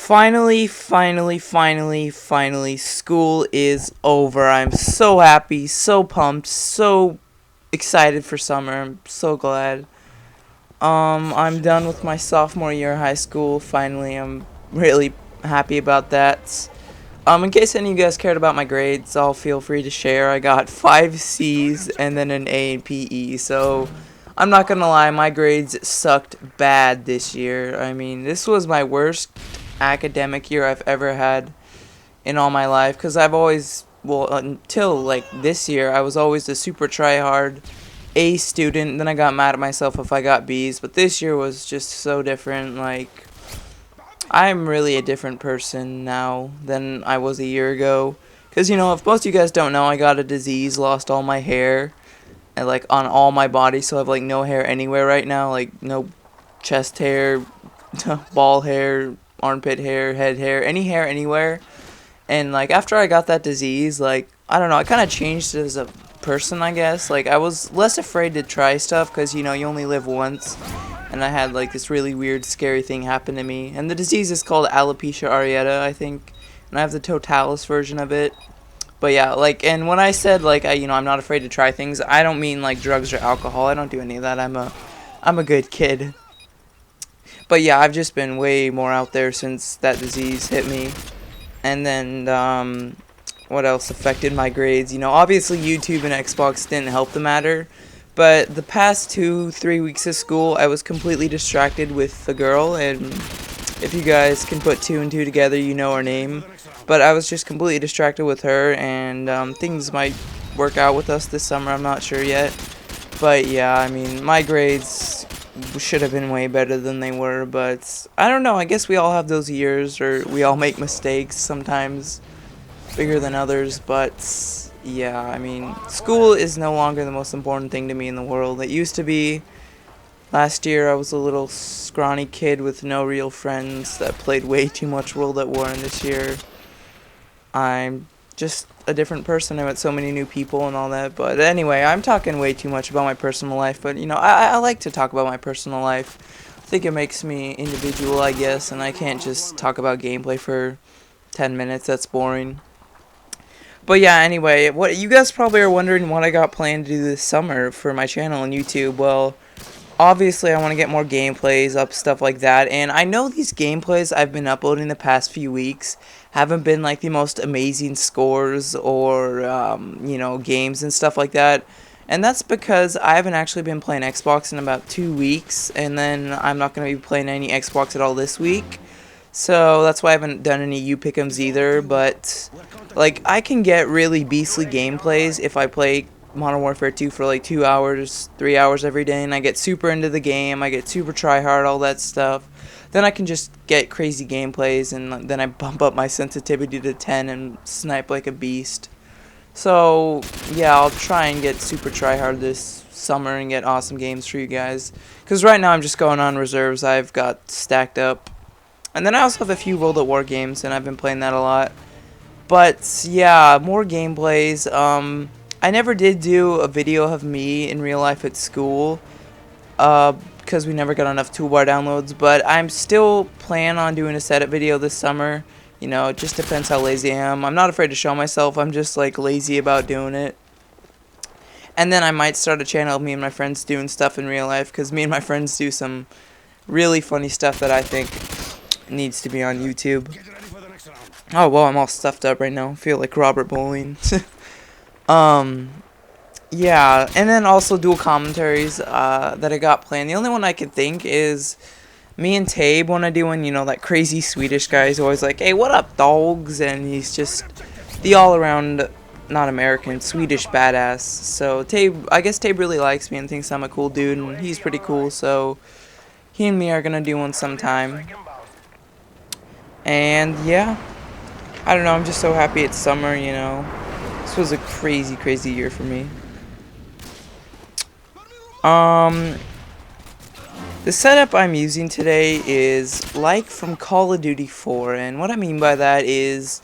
Finally, school is over. I'm so happy, so pumped, so excited for summer. I'm so glad. I'm done with my sophomore year of high school. Finally, I'm really happy about that. In case any of you guys cared about my grades, I'll feel free to share. I got 5 C's and then an A in PE, so I'm not gonna lie, my grades sucked bad this year. I mean, this was my worst academic year I've ever had in all my life, because I've always, well, until like this year, I was always a super try hard A student. Then I got mad at myself if I got B's, but this year was just so different. Like, I'm really a different person now than I was a year ago. Because, you know, if most of you guys don't know, I got a disease, lost all my hair, and like on all my body, so I have like no hair anywhere right now, like no chest hair, ball hair, armpit hair, head hair, any hair anywhere. And like after I got that disease, like I don't know, I kind of changed as a person, I guess. Like I was less afraid to try stuff because you know you only live once, and I had like this really weird, scary thing happen to me. And the disease is called alopecia areata, I think, and I have the totalis version of it. But yeah, like, and when I said like I'm not afraid to try things, I don't mean like drugs or alcohol. I don't do any of that. I'm a good kid. But yeah, I've just been way more out there since that disease hit me. And then, what else affected my grades? You know, obviously YouTube and Xbox didn't help the matter. But the past 2-3 weeks of school, I was completely distracted with the girl. And if you guys can put 2 and 2 together, you know her name. But I was just completely distracted with her. And things might work out with us this summer. I'm not sure yet. But yeah, I mean, my grades should have been way better than they were, but I don't know, I guess we all have those years, or we all make mistakes, sometimes bigger than others, but yeah, I mean, school is no longer the most important thing to me in the world. It used to be. Last year I was a little scrawny kid with no real friends that played way too much World at War, and this year I'm just a different person. I met so many new people and all that. But anyway, I'm talking way too much about my personal life. But, you know, I like to talk about my personal life. I think it makes me individual, I guess. And I can't just talk about gameplay for 10 minutes. That's boring. But yeah, anyway, what you guys probably are wondering what I got planned to do this summer for my channel on YouTube. Well, obviously I want to get more gameplays up, stuff like that, and I know these gameplays I've been uploading the past few weeks haven't been like the most amazing scores or games and stuff like that, and that's because I haven't actually been playing Xbox in about 2 weeks, and then I'm not going to be playing any Xbox at all this week, so that's why I haven't done any U-Pick'ems either. But like I can get really beastly gameplays if I play Modern Warfare 2 for like 2 hours, 3 hours every day, and I get super into the game, I get super try hard, all that stuff. Then I can just get crazy gameplays, and then I bump up my sensitivity to 10 and snipe like a beast. So yeah, I'll try and get super try hard this summer and get awesome games for you guys. Because right now I'm just going on reserves I've got stacked up. And then I also have a few World at War games, and I've been playing that a lot. But yeah, more gameplays. I never did do a video of me in real life at school, because we never got enough toolbar downloads, but I'm still planning on doing a setup video this summer. You know, it just depends how lazy I am. I'm not afraid to show myself, I'm just like lazy about doing it. And then I might start a channel of me and my friends doing stuff in real life, because me and my friends do some really funny stuff that I think needs to be on YouTube. Oh, well, I'm all stuffed up right now. I feel like Robert Bowling. Yeah, and then also dual commentaries, that I got planned. The only one I can think is me and Tabe want to do one, you know, that crazy Swedish guy who's always like, hey, what up, dogs? And he's just the all-around, not American, Swedish badass. So Tabe, I guess Tabe really likes me and thinks I'm a cool dude, and he's pretty cool, so he and me are gonna do one sometime. And yeah, I don't know, I'm just so happy it's summer, you know. This was a crazy, crazy year for me. The setup I'm using today is like from Call of Duty 4, and what I mean by that is,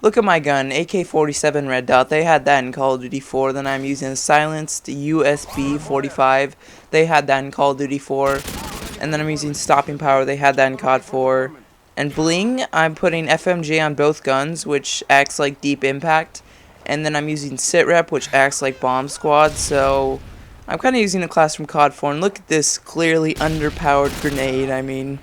look at my gun, AK-47 Red Dot, they had that in Call of Duty 4, then I'm using a silenced USB 45, they had that in Call of Duty 4, and then I'm using stopping power, they had that in COD 4, And Bling, I'm putting FMJ on both guns, which acts like deep impact. And then I'm using SitRep, which acts like bomb squad. So I'm kind of using a class from COD 4. And look at this clearly underpowered grenade. I mean,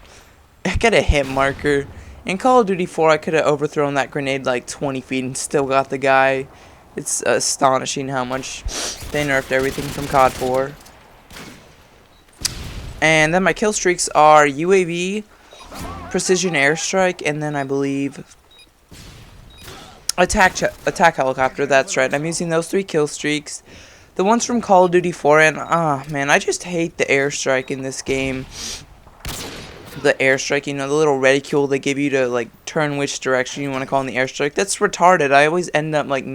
I got a hit marker. In Call of Duty 4, I could have overthrown that grenade like 20 feet and still got the guy. It's astonishing how much they nerfed everything from COD 4. And then my kill streaks are UAV, precision airstrike, and then I believe attack helicopter. That's right. I'm using those 3 kill streaks. The ones from Call of Duty 4, and man, I just hate the airstrike in this game. The airstrike, you know, the little reticule they give you to like turn which direction you want to call in the airstrike. That's retarded. I always end up like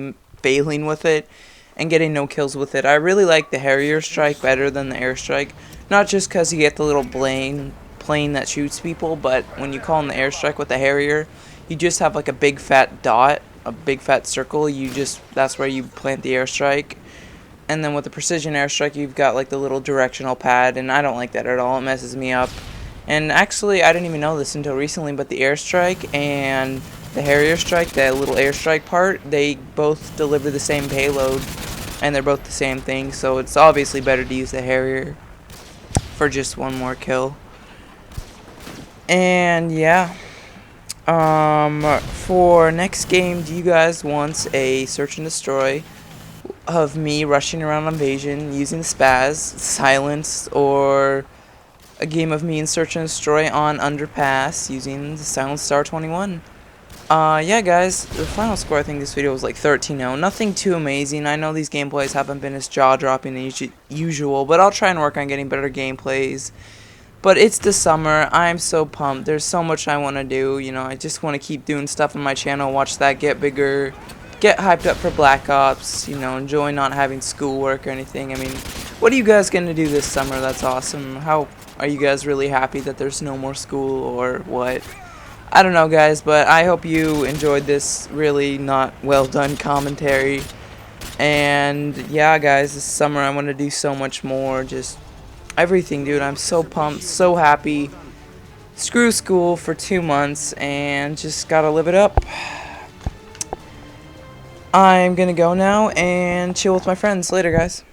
failing with it and getting no kills with it. I really like the Harrier strike better than the airstrike. Not just because you get the little plane that shoots people, but when you call in the airstrike with the Harrier, you just have like a big fat dot, a big fat circle. That's where you plant the airstrike. And then with the precision airstrike, you've got like the little directional pad, and I don't like that at all. It messes me up. And actually, I didn't even know this until recently, but the airstrike and the Harrier strike, that little airstrike part, they both deliver the same payload, and they're both the same thing, so it's obviously better to use the Harrier for just one more kill. And yeah, for next game, do you guys want a search and destroy of me rushing around Invasion using the spaz, silence, or a game of me and search and destroy on underpass using the silent star 21? Yeah guys, the final score I think this video was like 13-0, nothing too amazing. I know these gameplays haven't been as jaw-dropping as usual, but I'll try and work on getting better gameplays. But it's the summer, I'm so pumped, there's so much I want to do, you know, I just want to keep doing stuff on my channel, watch that get bigger, get hyped up for Black Ops, you know, enjoy not having schoolwork or anything. I mean, what are you guys going to do this summer? That's awesome. How are you guys really happy that there's no more school or what? I don't know, guys, but I hope you enjoyed this really not well done commentary. And yeah, guys, this summer I want to do so much more, just everything, dude. I'm so pumped, so happy. Screw school for 2 months and just gotta live it up. I'm gonna go now and chill with my friends. Later, guys.